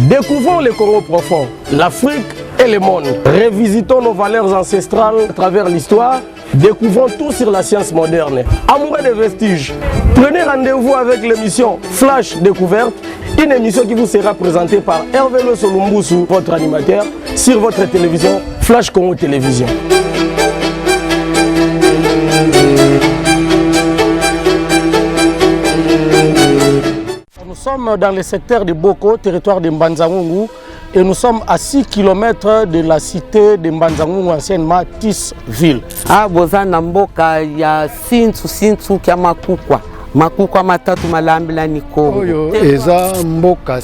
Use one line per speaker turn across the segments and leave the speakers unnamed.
Découvrons le Congo profond, l'Afrique et le monde. Revisitons nos valeurs ancestrales à travers l'histoire. Découvrons tout sur la science moderne. Amoureux des vestiges, prenez rendez-vous avec l'émission Flash Découverte, une émission qui vous sera présentée par Hervé Solumbusu, votre animateur, sur votre télévision Flash Congo Télévision. Nous sommes dans le secteur de Boko, territoire de Mbanza-Ngungu, et nous sommes à 6 km de la cité de Mbanza-Ngungu, anciennement Tisville.
Boza na mboka ya Sintsu kya makukwa matatu malambila ni Kongo.
Oyo eza mboka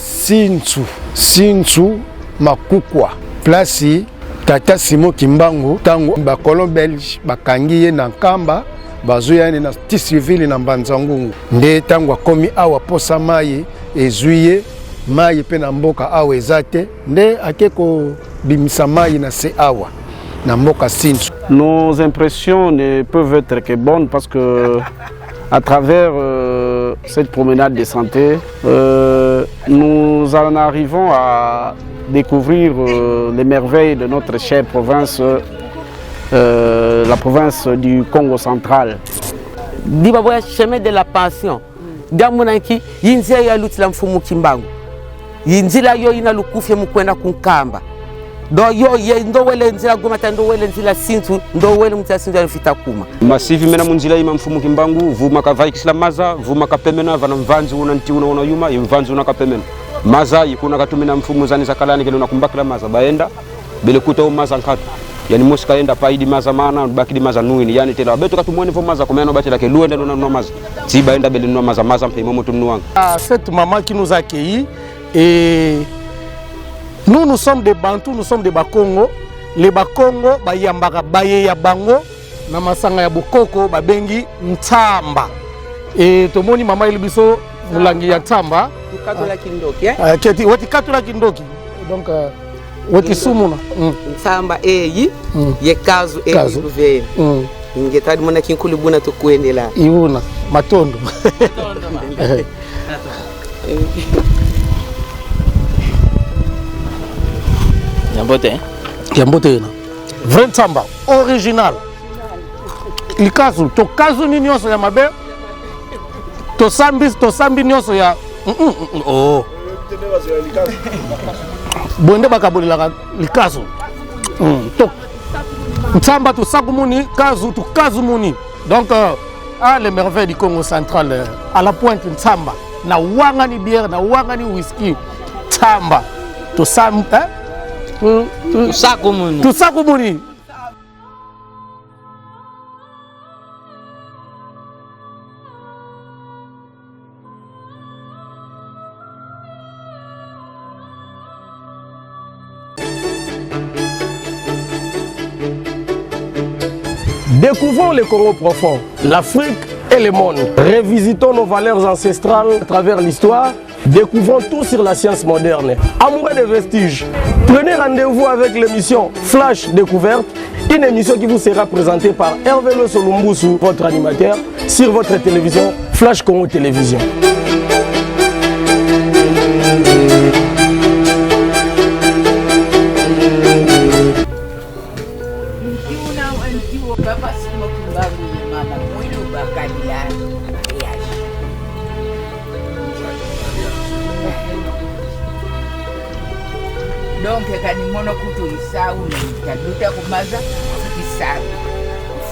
Sintsu makukwa. Place Tata Simon Kimbangu tango bakolo belge bakangi ye na nkamba bazoyane na Tisville na Mbanza-Ngungu. Nde tango akomi awa posa mai ezuye mai pe na mboka awa ezate nde akeko bimisa mai na se awa na mboka Sintsu.
Nos impressions ne peuvent être que bonnes parce que à travers cette promenade de santé, nous en arrivons à découvrir les merveilles de notre chère province, la province du Congo central.
Dibaboya chemin de la pension. Diamunanki yinzia ya lutila mfumu Kimbangu. Yinzila yo ina lukufye mukwenda kunkamba. Do yo ye ndo wele nzila gomata ndo wele nzila Sintsu ndo wele mutila Sintsu alifita kuma.
Masivi mena munzila ima mfumu Kimbangu vuma kavai kisla maza vuma kapemena vana mvanzi unanti una yuma imvanzi una kapemena. Maza yikuna katumina mfumu zani zakalani kele unakumbakila maza baenda bele kuta maza nkatu. Yani musika enda paidi maza mana bakidi maza nuini yani tela beto katumwene fo maza komeno batela ke luenda no maza. Si baenda bele no maza mpe momoto nuanga.
Cette maman qui nous a accueillis et nous sommes des Bantous, nous sommes des Bakongo. Les Bakongo, bayambaka baye ya bango, na masanga ya bokoko, babengi ntamba. Et tomoni mama ilibiso mulangi ya ntamba.
Tukatula kindoki,
Keti, wati katula kindoki. Donc, wati sumuna.
Ntamba eyi, ye kazu eyi kuve. Ingetadi mwana kinkulibuna tukuendela.
Iuna, matondo. Yambote na vrai ntamba original likazu to kazu ni nyonso ya mabe to sambi nyonso ya oh bonde bakabolelaka likazu to ntamba to sakumuni kazu to kazumuni donc les merveilles du Congo central à la pointe ntamba na wangani bière na wangani whisky ntamba to sam Tout ça comme Découvrons le Congo profond, l'Afrique et le monde. Revisitons nos valeurs ancestrales à travers l'histoire. Découvrons tout sur la science moderne. Amoureux des vestiges, prenez rendez-vous avec l'émission Flash Découverte, une émission qui vous sera présentée par Hervé Solumbusu, votre animateur, sur votre télévision Flash Congo Télévision.
Donc kanimono kutu isau nikaduta kumaza isau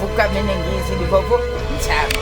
fuka menengizi livovo nsaba.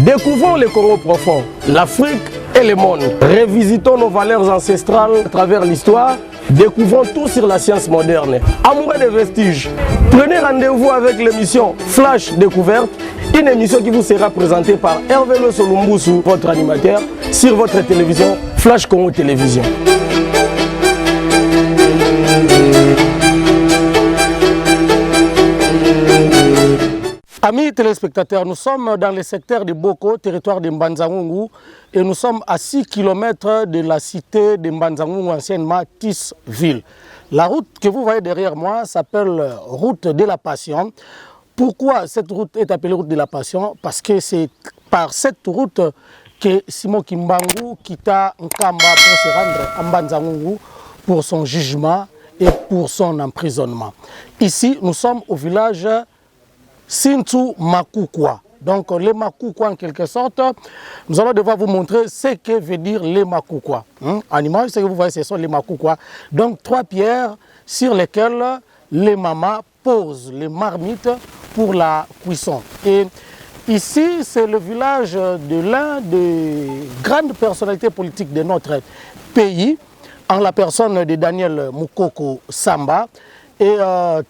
Découvrons le Congo profond, l'Afrique et le monde. Revisitons nos valeurs ancestrales à travers l'histoire. Découvrons tout sur la science moderne. Amoureux des vestiges, prenez rendez-vous avec l'émission Flash Découverte, une émission qui vous sera présentée par Hervé Le Solumbusu, votre animateur, sur votre télévision Flash Congo Télévision. Amis téléspectateurs, nous sommes dans le secteur de Boko, territoire de Mbanzangungu, et nous sommes à 6 km de la cité de Mbanzangungu, anciennement Tisville. La route que vous voyez derrière moi s'appelle Route de la Passion. Pourquoi cette route est appelée Route de la Passion? Parce que c'est par cette route que Simon Kimbangu quitta Nkamba pour se rendre à Mbanzangungu pour son jugement et pour son emprisonnement. Ici, nous sommes au village Sintu Makukwa. Donc les Makukwa en quelque sorte, nous allons devoir vous montrer ce que veut dire les Makukwa. En image, ce que vous voyez, ce sont les Makukwa. Donc 3 pierres sur lesquelles les mamans posent les marmites pour la cuisson. Et ici, c'est le village de l'un des grandes personnalités politiques de notre pays, en la personne de Daniel Mukoko Samba. Et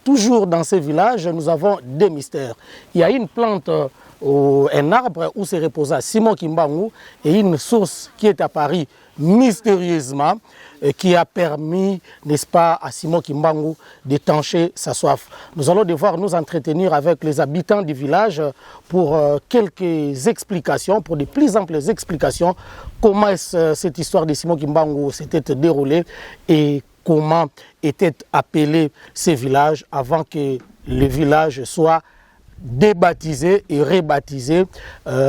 toujours dans ces villages, nous avons des mystères. Il y a une plante, un arbre où se reposa Simon Kimbangu et une source qui est apparue mystérieusement et qui a permis, n'est-ce pas, à Simon Kimbangu d'étancher sa soif. Nous allons devoir nous entretenir avec les habitants du village pour quelques explications, pour de plus amples explications, comment cette histoire de Simon Kimbangu s'était déroulée et comment étaient appelés ces villages avant que le village soit débaptisé et rebaptisé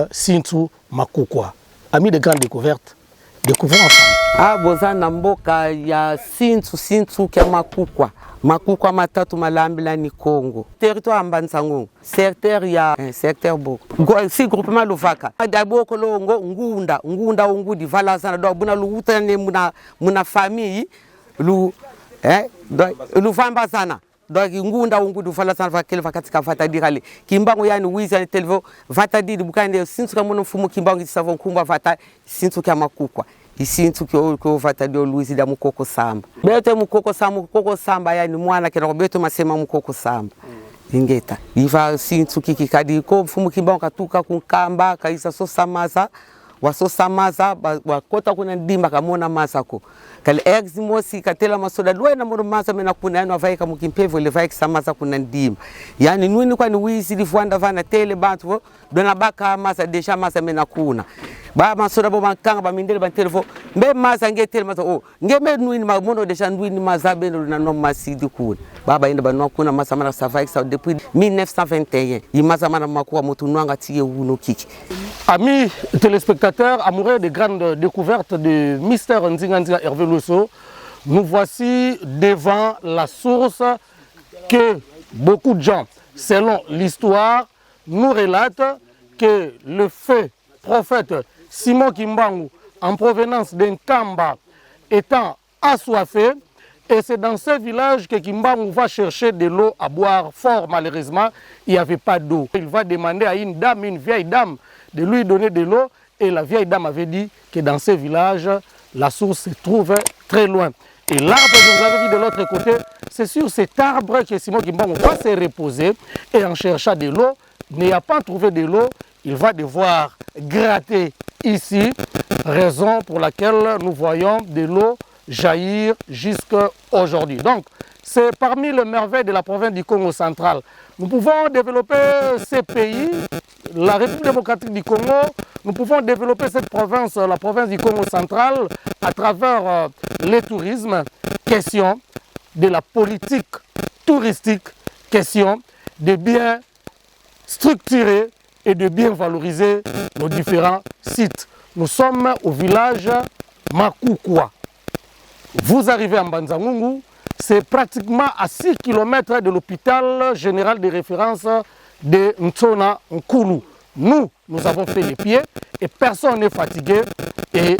Sintu Makukwa. Amis de grandes découvertes, découvrons ensemble.
Ah, bozana mboka ya Sintu kia Makukwa. Makukwa matatu malambila ni Congo. Territoire Mbanzangungu. Secteur ya secteur Boko. Si groupement Luvaka. Daboko longo ngunda ungudi valazana do buna luuta ne muna famille lu luvambazana donc ngunda ungudi valazana vakele vakatika vatadikale Kimbangu yani wiza televo vatadidi bukande Sintu kama mfumu Kimbangu savon kumba vata Sintu kama Makukwa. Isintu ko vatadi Louise da Mukoko Samba. Beto Mukoko Samba yani mwana kena beto masema Mukoko Samba. Ingeta. Iva Sintu kikikadi ko mfumu Kimbangu katuka kunkamba kaisa sosamaza wasosamaza wakota kuna ndimba kamona masako. Kale eximosi katela masoda lwe na moromaza mena kuna yani wavaika mukimpevo le vaika samaza kuna ndimba. Yani nuni kwa ni wizi lifuanda vana tele bantu dona baka masa deja masa mena kuna. Ba masoda bo bankanga ba mindele ba telefo mbe maza ngetel maza ngeme nuini mamono deja nuini maza beno na no masidi kuna baba inde ba no kuna masa mana savaik sa depuis 1921 i maza mana makuwa mutu nwanga tiye uno kiki.
Amis téléspectateurs, amoureux des grandes découvertes de Mystère Nzinga Hervé Loso, nous voici devant la source que beaucoup de gens, selon l'histoire, nous relatent que le fait prophète Simon Kimbangu, en provenance d'un Kamba, étant assoiffé, et c'est dans ce village que Kimbangu va chercher de l'eau à boire. Fort malheureusement, il n'y avait pas d'eau. Il va demander à une dame, une vieille dame, de lui donner de l'eau, et la vieille dame avait dit que dans ce village, la source se trouvait très loin. Et l'arbre que vous avez vu de l'autre côté, c'est sur cet arbre que Simon Kimbangu va se reposer, et en cherchant de l'eau, n'ayant pas trouvé de l'eau, il va devoir gratter ici, raison pour laquelle nous voyons de l'eau jaillir jusqu'à aujourd'hui. Donc, c'est parmi les merveilles de la province du Congo central. Nous pouvons développer ces pays, la République démocratique du Congo, nous pouvons développer cette province, la province du Congo central, à travers le tourisme, question de la politique touristique, question de bien structurer et de bien valoriser nos différents sites. Nous sommes au village Makukwa. Vous arrivez à Mbanzangungu, c'est pratiquement à 6 km de l'hôpital général de référence de Ntona Nkulu. Nous avons fait les pieds et personne n'est fatigué. Et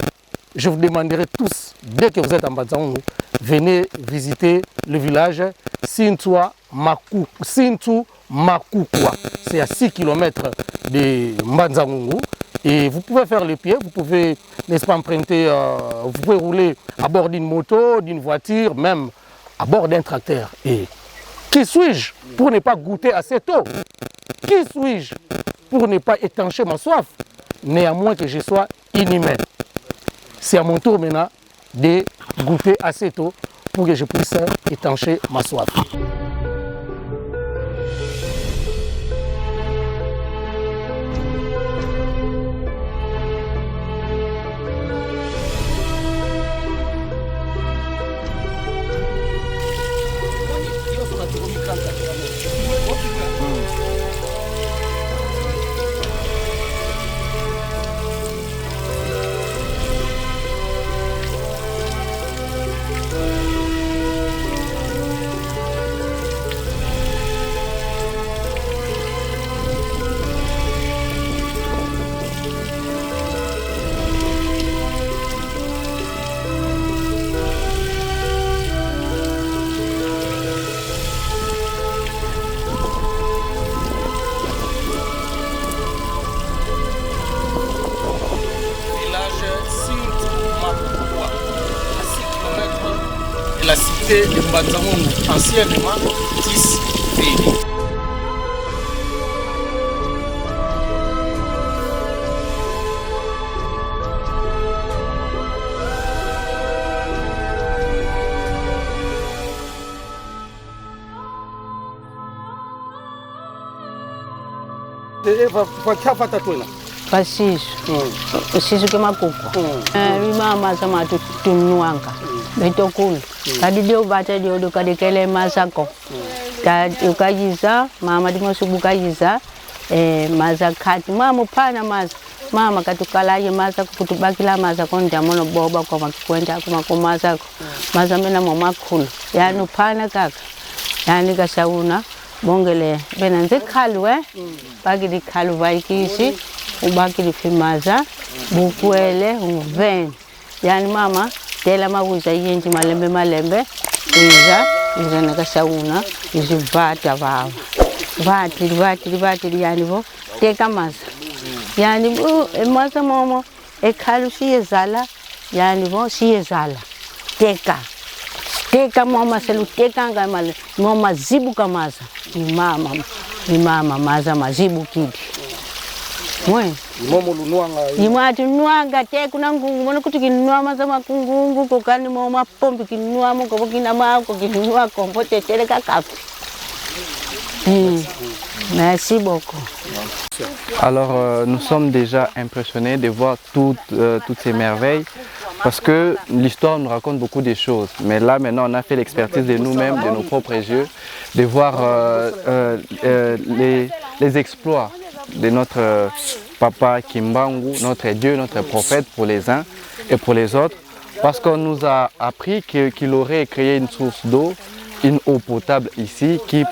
je vous demanderai tous, dès que vous êtes à Mbanzangungu, venez visiter le village Sintu Makukwa. C'est à 6 km de Mbanzangungu. Et vous pouvez faire les pieds, vous pouvez, n'est-ce pas, emprunter, vous pouvez rouler à bord d'une moto, d'une voiture, même à bord d'un tracteur. Et qui suis-je pour ne pas goûter à cette eau? Qui suis-je pour ne pas étancher ma soif? Néanmoins que je sois inhumain. C'est à mon tour maintenant de goûter à cette eau pour que je puisse étancher ma soif. La cité de Mbanzangoungu, anciennement Tisfeli.
Pasiso siso ke makoko mama sama tunuanga betokulu kadi dio bata dio do kadi kele masako ta ukajiza mama dimosubuka yiza mazakati mama pana mama katukalaye masako kutubakila masako ndamono boba kwa makwenda kuma kwa masako mazamena mama khulu yani upana kaka yani kasauna bongele benanze khalwe bagidi khalu vaikisi ubakili fimaza bukwele uven yani mama tela mabuza yinji malembe iza nakasauna izivata vava vati yani vo teka maza yani maza momo ekhalu siyezala yani vo siyezala teka mama selu teka ngamale mama zibuka maza ni mama maza mazibu kidi mwe
Momo lunuanga.
Imati nuanga te kuna ngungu mwana kuti kinua maza makungungu kokani mama pombi kinua mo ko kina ma ko kinua kompote tere ka kafi. Merci beaucoup.
Alors nous sommes déjà impressionnés de voir toutes ces merveilles parce que l'histoire nous raconte beaucoup de choses. Mais là maintenant on a fait l'expertise de nous-mêmes, de nos propres yeux, de voir les exploits de notre Papa Kimbangu, notre Dieu, notre prophète pour les uns et pour les autres, parce qu'on nous a appris qu'il aurait créé une source d'eau, une eau potable ici qui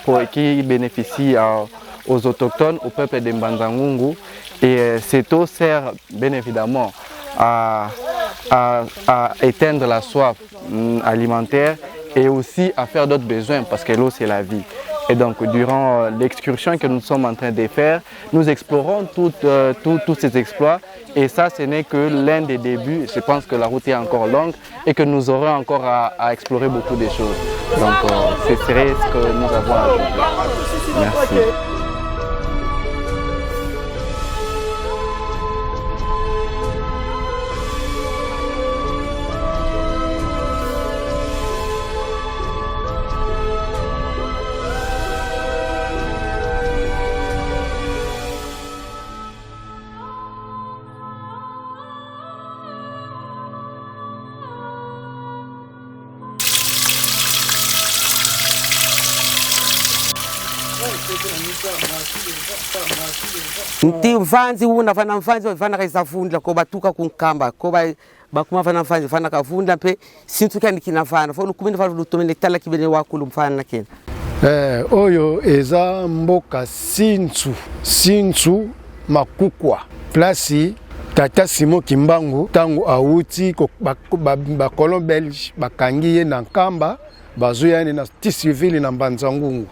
bénéficie aux autochtones, au peuple de Mbanzangoungu. Et cette eau sert bien évidemment à éteindre la soif alimentaire et aussi à faire d'autres besoins parce que l'eau c'est la vie. Et donc durant l'excursion que nous sommes en train de faire, nous explorons tous ces exploits et ça ce n'est que l'un des débuts. Je pense que la route est encore longue et que nous aurons encore à explorer beaucoup de choses. Donc ce serait ce que nous avons à ajouter. Merci.
Nti mfanzi una fana mfanzi fana kaisafundla ko batuka kunkamba ko bakuma fana mfanzi fana kavunda pe sintu kandi kinafana fona kumina fana lutomene tala kibene wakulu mfana kena
oyo eza mboka Sintsu Makukwa place Tata Simon Kimbangu tango awuti ko ba colon belge bakangi ye na nkamba bazuya ne na Tisivili na Mbanzangoungu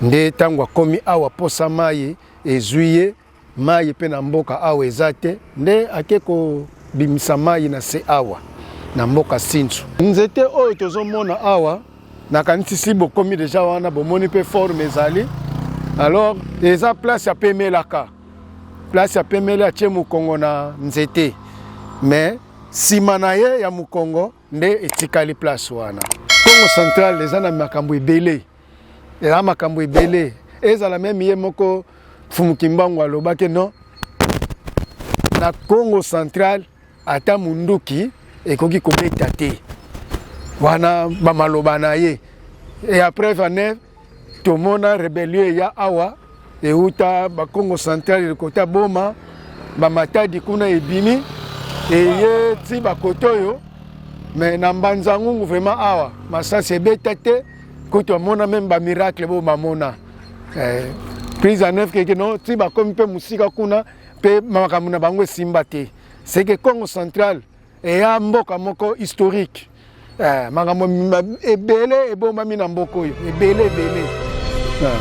nde tango akomi awa posa maye ezuye mai pe na mboka awa eza te nde ake kobimisa mai na se awa na mboka Sintsu. Nzete oyo tozomona awa nakanisi si bokomi deja wana bomoni pe forme ezali. Alors eza place ya pemelaka, place ya pemela atie mokongo na nzete, mais sima na ye ya mokongo nde etikali place wana. Congo central eza na makambo ebele, eza makambo ebele, ezala meme ye moko Fumu Kimbangu alobaki non na Congo central ata munduki ekoki kobeta te wana bamaloba na ye. Et après vanef tomona rébellion ya awa euta ba Congo central le kota boma ba matadi kuna ebimi eye ti ba kotoyo mais na Mbanzangungu vraiment awa masasi ebeta te kuto mona même ba miracle bo mamona prise en œuvre que non ti ba comme pe musika kuna pe makambo na bango simba te. C'est que Congo central et ya mboka moko historique makambo ebele eboma mina mboko oyo ebele.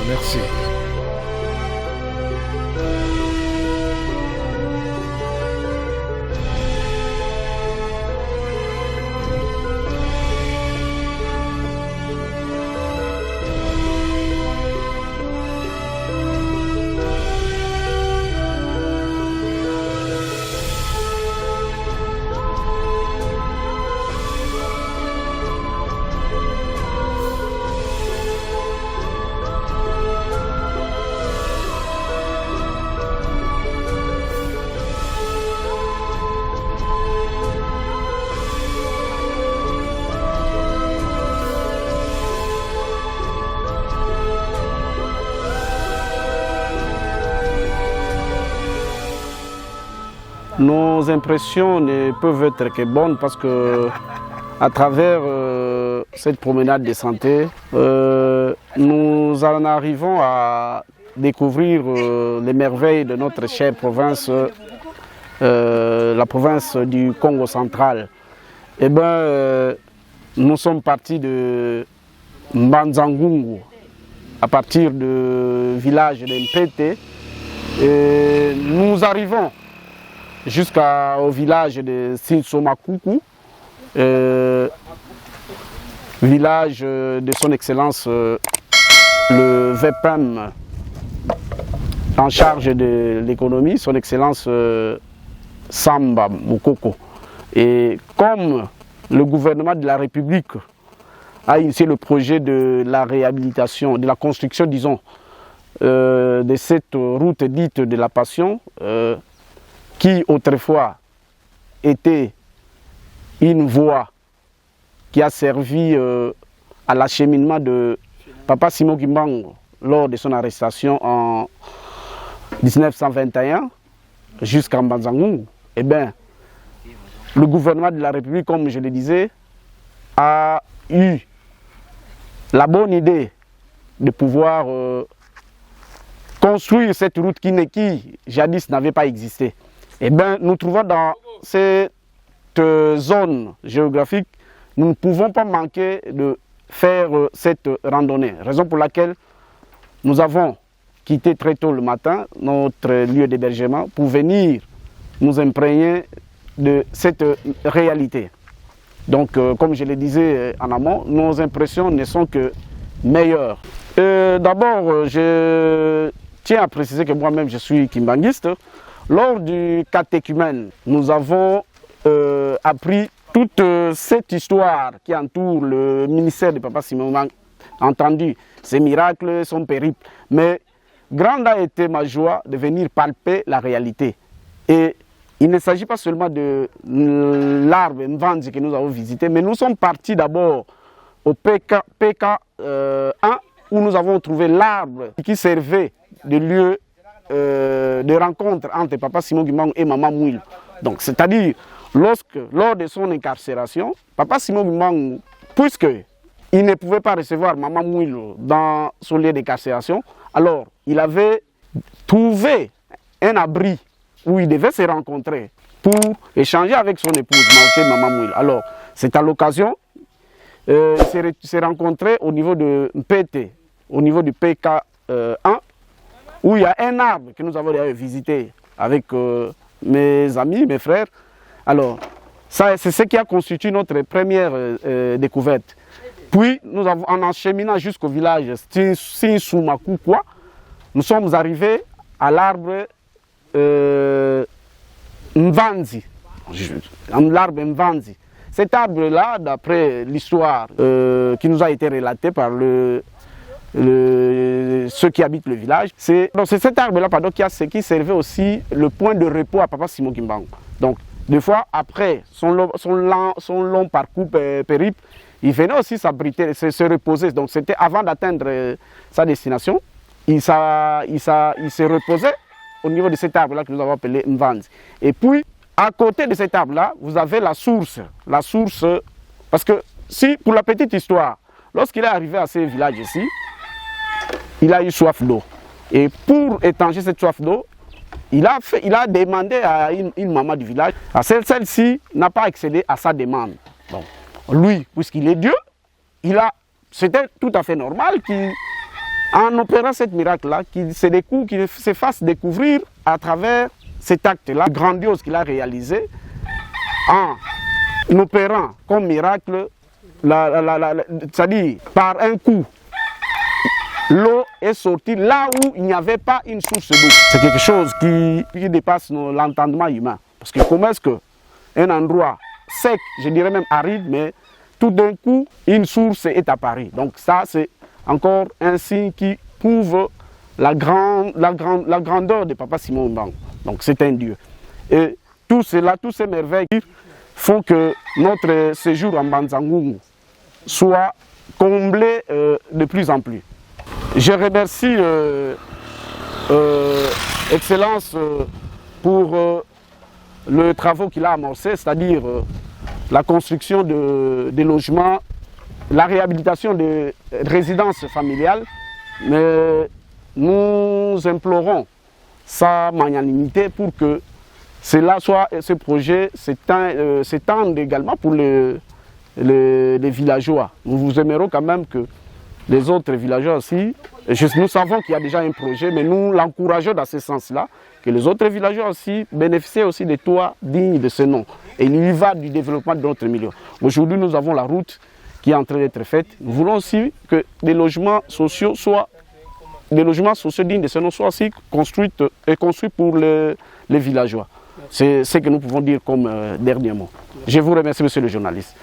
Merci.
Nos impressions ne peuvent être que bonnes parce que à travers cette promenade de santé, nous en arrivons à découvrir les merveilles de notre chère province, la province du Congo central. Eh bien, nous sommes partis de Mbanzangungu, à partir du village de Mpete, et nous arrivons jusqu'au village de Sinsomakuku, village de son excellence le VPM en charge de l'économie, son excellence Samba Mukoko. Et comme le gouvernement de la République a initié le projet de la réhabilitation, de la construction, disons, de cette route dite de la Passion, qui autrefois était une voie qui a servi à l'acheminement de Papa Simon Kimbangu lors de son arrestation en 1921 jusqu'à Mbanzangungu. Eh bien, le gouvernement de la République, comme je le disais, a eu la bonne idée de pouvoir construire cette route qui jadis n'avait pas existé. Eh bien, nous trouvons dans cette zone géographique, nous ne pouvons pas manquer de faire cette randonnée. Raison pour laquelle nous avons quitté très tôt le matin notre lieu d'hébergement pour venir nous imprégner de cette réalité. Donc, comme je le disais en amont, nos impressions ne sont que meilleures. D'abord, je tiens à préciser que moi-même, je suis kimbanguiste. Lors du catéchumène, nous avons appris toute cette histoire qui entoure le ministère de Papa Simon, entendu ses miracles, son périple. Mais grande a été ma joie de venir palper la réalité. Et il ne s'agit pas seulement de l'arbre Mvanzi que nous avons visité, mais nous sommes partis d'abord au PK 1 où nous avons trouvé l'arbre qui servait de lieu de rencontre entre Papa Simon Kimbangu et Maman Mouil. Donc, c'est-à-dire, lors de son incarcération, Papa Simon Kimbangu, puisqu'il ne pouvait pas recevoir Maman Mouil dans son lieu d'incarcération, alors il avait trouvé un abri où il devait se rencontrer pour échanger avec son épouse, Maman Mouil. Alors, c'est à l'occasion, se rencontrer au niveau de Mpete, au niveau du PK 1, où il y a un arbre que nous avons d'ailleurs visité avec mes amis, mes frères. Alors, ça, c'est ce qui a constitué notre première découverte. Puis, nous avons, en cheminant jusqu'au village Sinsumakukwa, nous sommes arrivés à l'arbre Mvanzi. L'arbre Mvanzi. Cet arbre-là, d'après l'histoire qui nous a été relatée par ceux qui habitent le village, c'est cet arbre-là qui servait aussi le point de repos à Papa Simon Kimbangu. Donc, des fois, après son long parcours périple, il venait aussi s'abriter, se reposer. Donc, c'était avant d'atteindre sa destination, il se reposait au niveau de cet arbre-là que nous avons appelé Mvanzi. Et puis, à côté de cet arbre-là, vous avez la source. La source, parce que si, pour la petite histoire, lorsqu'il est arrivé à ce village ici, il a eu soif d'eau. Et pour étancher cette soif d'eau, il a demandé à une maman du village. Celle-ci n'a pas accédé à sa demande. Bon. Lui, puisqu'il est Dieu, c'était tout à fait normal qu'en opérant ce miracle-là, qu'il se fasse découvrir à travers cet acte-là grandiose qu'il a réalisé en opérant comme miracle, c'est-à-dire par un coup, l'eau est sortie là où il n'y avait pas une source d'eau. C'est quelque chose qui dépasse l'entendement humain. Parce que comment est-ce qu'un endroit sec, je dirais même aride, mais tout d'un coup, une source est apparue. Donc ça, c'est encore un signe qui prouve la grandeur de Papa Simon Mbangu. Donc c'est un Dieu. Et tout cela, toutes ces merveilles font que notre séjour en Mbanzangungu soit comblé de plus en plus. Je remercie Excellence pour le travaux qu'il a amorcé, c'est-à-dire la construction des logements, la réhabilitation des résidences familiales. Mais nous implorons sa magnanimité pour que ce projet s'étende également pour les villageois. Nous vous aimerons quand même que les autres villageois aussi, nous savons qu'il y a déjà un projet, mais nous l'encourageons dans ce sens-là, que les autres villageois aussi bénéficient aussi des toits dignes de ce nom. Et il y va du développement de notre milieu. Aujourd'hui, nous avons la route qui est en train d'être faite. Nous voulons aussi que des logements sociaux dignes de ce nom soient aussi construits pour les villageois. C'est ce que nous pouvons dire comme dernier mot. Je vous remercie, monsieur le journaliste.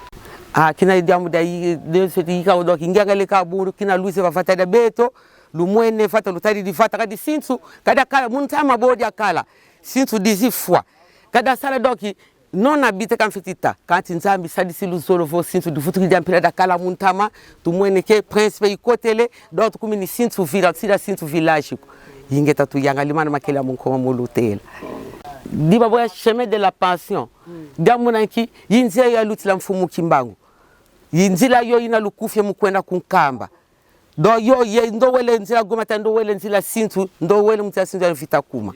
Kina idiamu da yika odo kingaga le kaburu kina luise vafata da beto lumwene fata lutari di fata kadi sinsu kada kala muntama bodi akala sinsu dizi fois kada sala doki non habite kan fitita kanti nzambi sadi silu solo fo sinsu du futu kijampira da kala muntama tumwene ke principe ikotele dot kumini sinsu village sida sinsu village yingeta tu yanga limana makela munkoma molutela diba boya chemin de la pension gamunanki yinzia ya lutila mfumu Kimbangu yinzila yo ina lukufye mukwenda kunkamba do yo ye ndo wele nzila gomata ndo wele nzila sintu ndo wele mutya sintu ya vita kuma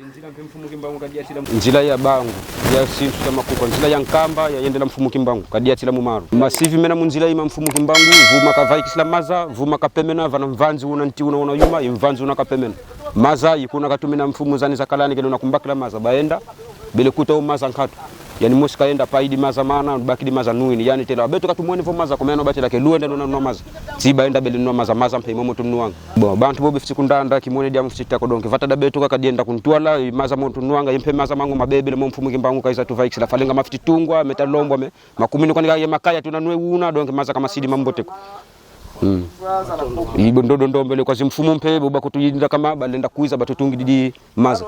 nzila ya bangu ya sintu ya makuko nzila ya nkamba ya yendela mfumu Kimbangu kadia tila mumaru masivi mena munzila ima mfumu Kimbangu vuma kavai kisla maza vuma kapemena vana mvanzi unanti unaona yuma imvanzi unakapemena maza yikuna katumina mfumu zani zakalani kene unakumbakila maza baenda bele kuto maza nkatu yani mosi kaenda paidi maza mana baki di maza nuini yani tela beto katumwene fo maza komeno batela ke luende no maza si baenda bele no maza mpe momo tunuanga bon bantu bobe fisikundanda kimone dia mfita ko donc vata da beto ka kadienda kuntwala maza mo tunuanga yempe maza mangu mabebele mo mfumu Kimbangu kaiza tu vaix la falenga mafiti tungwa metalombo me makumini kwani ya makaya tunanwe una donc maza kama sidi mamboteko ibo ndodo mbele kwa mfumu mpe boba kutuyinda kama balenda kuiza batutungi didi maza.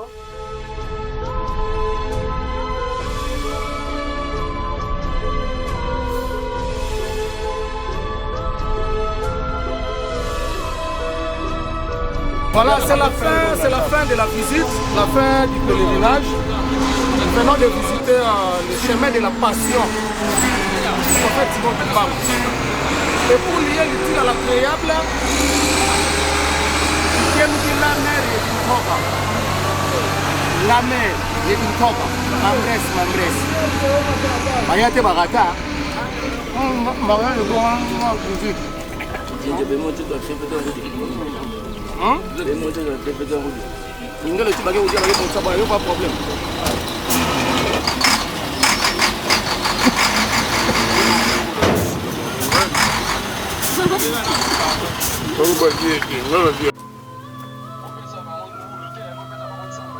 Voilà, c'est la fin de la visite, la fin du pèlerinage. Nous venons de visiter le chemin de la passion du prophète Simon Kimbangu. Et pour lier l'utile à l'agréable, la mer est une toba. La mer est une toba. Mamres. Mayate Bagata. Ingele tu bagay ou dire bagay ça pas problème.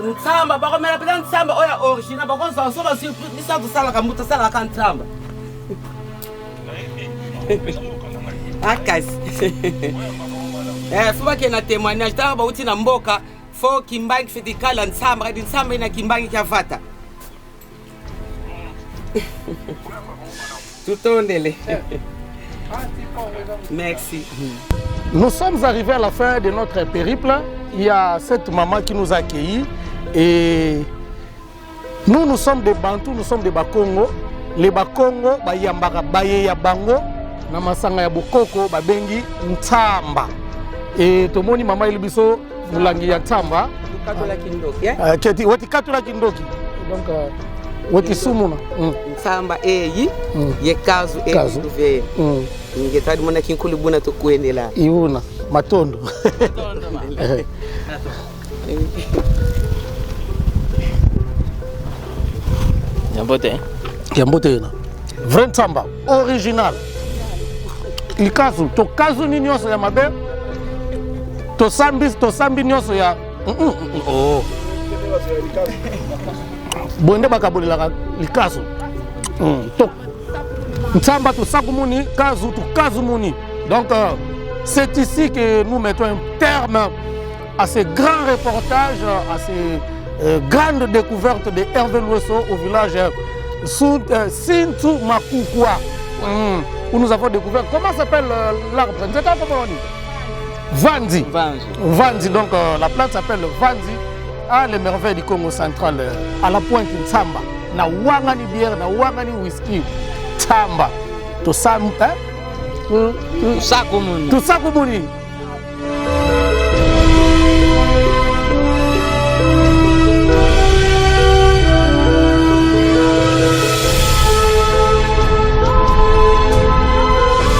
Ntsamba bakomela pela ntsamba oya original bakonza so ba surprise bisa kusala kamuta sala ka ntsamba akasi fuba kena témoignage ta ba uti na mboka fo kimbangi fitikala ntsamba kadi ntsamba ina kimbangi kyavata tutondele. Merci.
Nous sommes arrivés à la fin de notre périple. Il y a cette maman qui nous a accueillis et nous sommes des Bantous, nous sommes des Bakongo. Les Bakongo, Bayambara Baye ya Bango, Namasanga ya Bokoko, Babengi Ntamba. Et Tomoni maman Ilbiso Mulangi ya Ntamba.
Katula Kindoki.
Keti wati katula Kindoki. Donc wati sumuna.
Ntamba eyi ye kazu eyi. Ngetadi mwana kinkulu buna tukuendela.
Iuna matondo. Yambote na. Vrai Ntamba original. Ikazu to kazu ni nyoso ya mabe. To sambi nyoso ya oh. Bonde bakabolila likazu. To Ntamba to sakumuni, kazu to kazumuni. Donc c'est ici que nous mettons un terme à ces grands reportages, à ces grandes découvertes de Hervé Louesso au village Sintu Makukwa, où nous avons découvert comment s'appelle l'arbre. Comment on dit? Vandi. Vandi. Donc la plante s'appelle Vandi à les merveilles du Congo central, à la pointe Ntamba. Na wangani bière, na wangani whisky. Ntamba. To sakumuni.